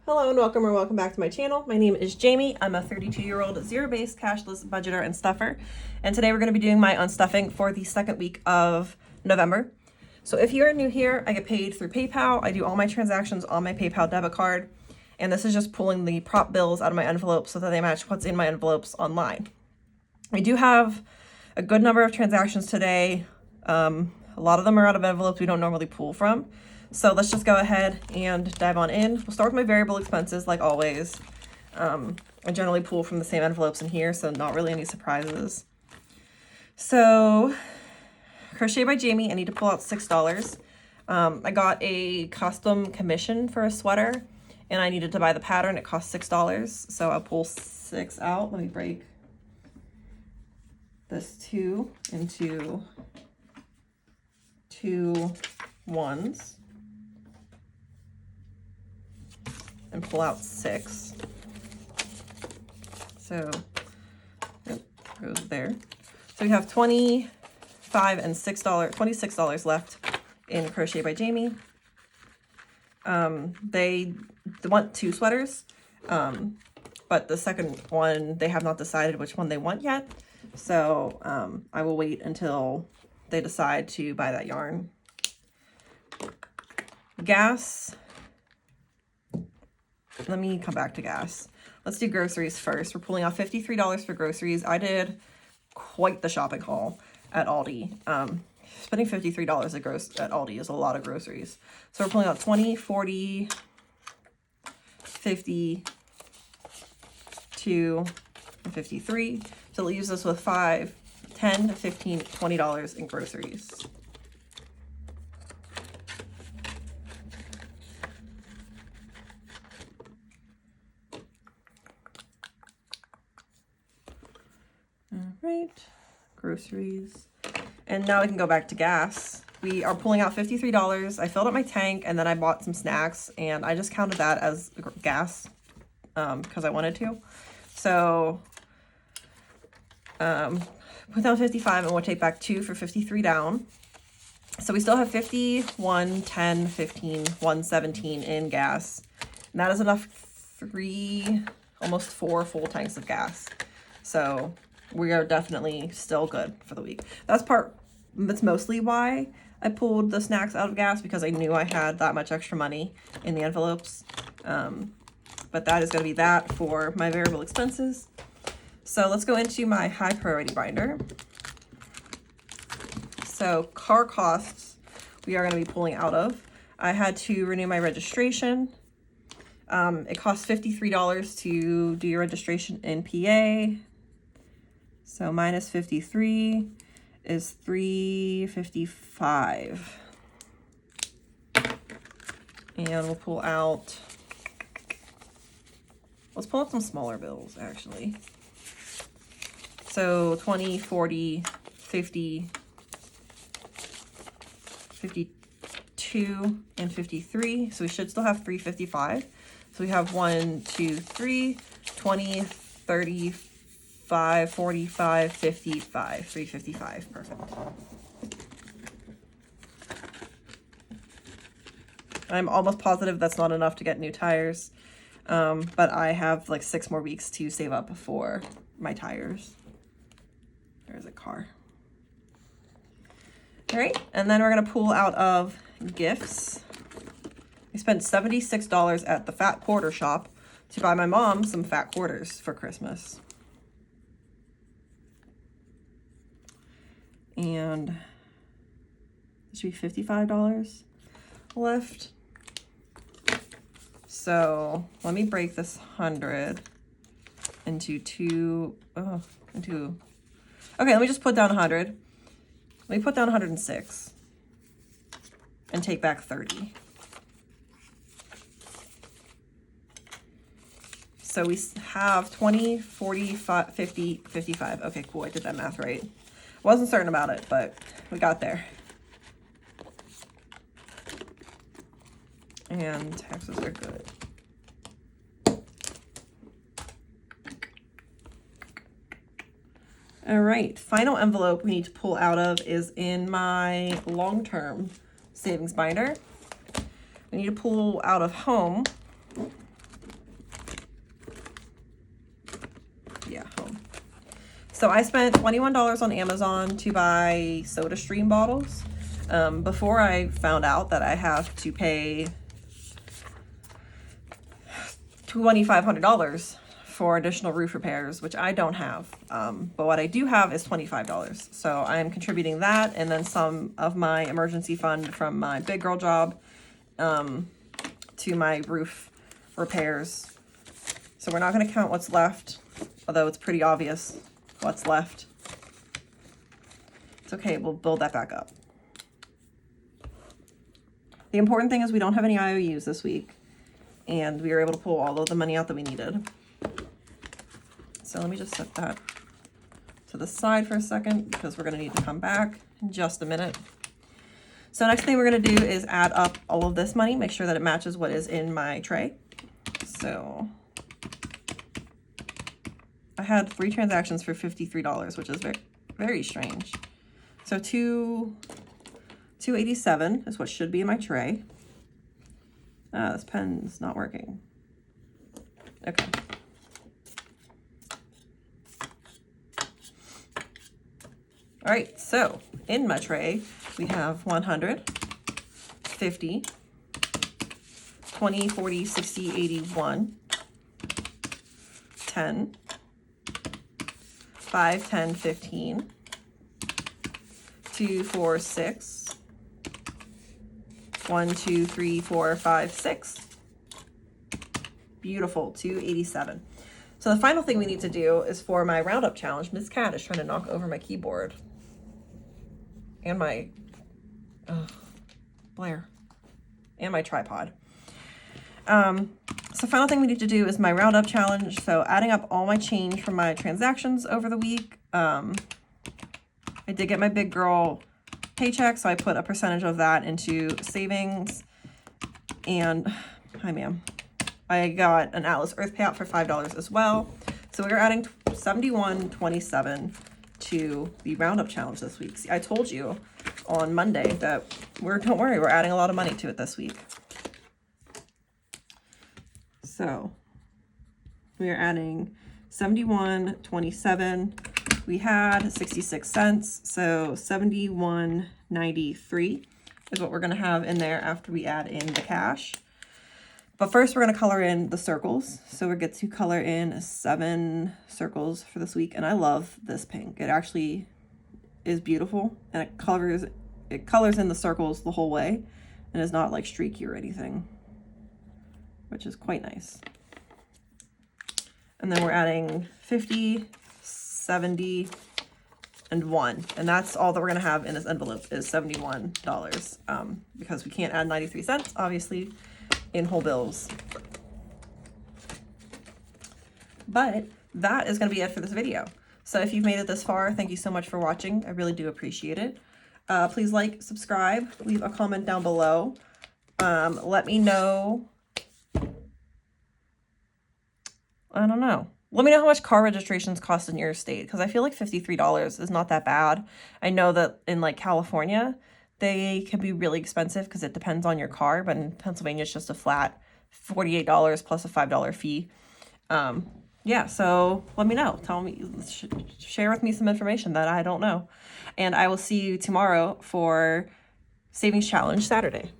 Hello and welcome or welcome back to my channel. My name is Jamie. I'm a 32-year-old zero-based cashless budgeter and stuffer. And today we're going to be doing my unstuffing for the second week of November. So if you're new here, I get paid through PayPal. I do all my transactions on my PayPal debit card. And this is just pulling the prop bills out of my envelopes so that they match what's in my envelopes online. I do have a good number of transactions today. A lot of them are out of envelopes we don't normally pull from. So let's just go ahead and dive on in. We'll start with my variable expenses like always. I generally pull from the same envelopes in here, so not really any surprises. So Crochet by Jamie, I need to pull out $6. I got a custom commission for a sweater and I needed to buy the pattern. It cost $6. So I'll pull 6 out. Let me break this 2 into 2 ones. And pull out 6. So yep, goes there. So we have $25 and $26 left in Crochet by Jamie. They want 2 sweaters, but the second one they have not decided which one they want yet. So I will wait until they decide to buy that yarn. Gas. Let me come back to gas. Let's do groceries first. We're pulling out $53 for groceries. I did quite the shopping haul at Aldi. Spending $53 at Aldi is a lot of groceries. So we're pulling out 20, 40, 50, 2, and 53. So it leaves us with 5, 10, 15, $20 in groceries. Right, groceries. And now we can go back to gas. We are pulling out $53. I filled up my tank and then I bought some snacks and I just counted that as gas because I wanted to. So put down 55 and we'll take back 2 for 53 down. So we still have 50, 1, 10, 15, 117 in gas. And that is enough 3, almost 4 full tanks of gas. So we are definitely still good for the week. That's mostly why I pulled the snacks out of gas, because I knew I had that much extra money in the envelopes. But that is going to be that for my variable expenses. So let's go into my high priority binder. So car costs we are going to be pulling out of. I had to renew my registration. It costs $53 to do your registration in PA. So minus 53 is $355. And we'll pull out, let's pull out some smaller bills actually. So 20, 40, 50, 52, and 53. So we should still have $355. So we have 1, 2, 3, 20, 30, 5, 45, 55, 355, perfect. I'm almost positive that's not enough to get new tires, but I have like 6 more weeks to save up for my tires. There's a car. All right, and then we're gonna pull out of gifts. We spent $76 at the Fat Quarter shop to buy my mom some fat quarters for Christmas. And there should be $55 left. So let me break this 100 into okay, let me just put down 100. Let me put down 106 and take back 30. So we have 20, 40, 50, 55. Okay, cool, I did that math right. Wasn't certain about it, but we got there. And taxes are good. All right, final envelope we need to pull out of is in my long-term savings binder. We need to pull out of home So I spent $21 on Amazon to buy SodaStream bottles. Before I found out that I have to pay $2,500 for additional roof repairs, which I don't have. But what I do have is $25. So I am contributing that and then some of my emergency fund from my big girl job to my roof repairs. So we're not going to count what's left, although it's pretty obvious what's left. It's okay, we'll build that back up. The important thing is we don't have any IOUs this week, and we were able to pull all of the money out that we needed. So let me just set that to the side for a second because we're going to need to come back in just a minute. So next thing we're going to do is add up all of this money, make sure that it matches what is in my tray. So I had 3 transactions for $53, which is very, very strange. So $287 is what should be in my tray. This pen's not working. Okay. All right, so in my tray, we have 100, 50, 20, 40, 60, 81, 10, 5, 10, 15, 2, 4, 6, 1, 2, 3, 4, 5, 6. Beautiful, 287. So the final thing we need to do is for my roundup challenge. Miss Cat is trying to knock over my keyboard and my Blair and my tripod. So final thing we need to do is my roundup challenge. So adding up all my change from my transactions over the week. I did get my big girl paycheck, so I put a percentage of that into savings. And hi ma'am, I got an Atlas Earth payout for $5 as well. So we're adding $71.27 to the roundup challenge this week. See, I told you on Monday that don't worry, we're adding a lot of money to it this week. So we are adding $71.27. We had 66 cents, so $71.93 is what we're going to have in there after we add in the cash. But first we're going to color in the circles. So we get to color in 7 circles for this week, and I love this pink. It actually is beautiful, and it colors in the circles the whole way and is not like streaky or anything, which is quite nice. And then we're adding 50, 70, and 1. And that's all that we're going to have in this envelope is $71, because we can't add 93 cents, obviously, in whole bills. But that is going to be it for this video. So if you've made it this far, thank you so much for watching. I really do appreciate it. Please like, subscribe, leave a comment down below. Let me know. I don't know. Let me know how much car registrations cost in your state, because I feel like $53 is not that bad. I know that in like California, they can be really expensive because it depends on your car, but in Pennsylvania, it's just a flat $48 plus a $5 fee. Yeah, so let me know. Tell me, share with me some information that I don't know. And I will see you tomorrow for Savings Challenge Saturday.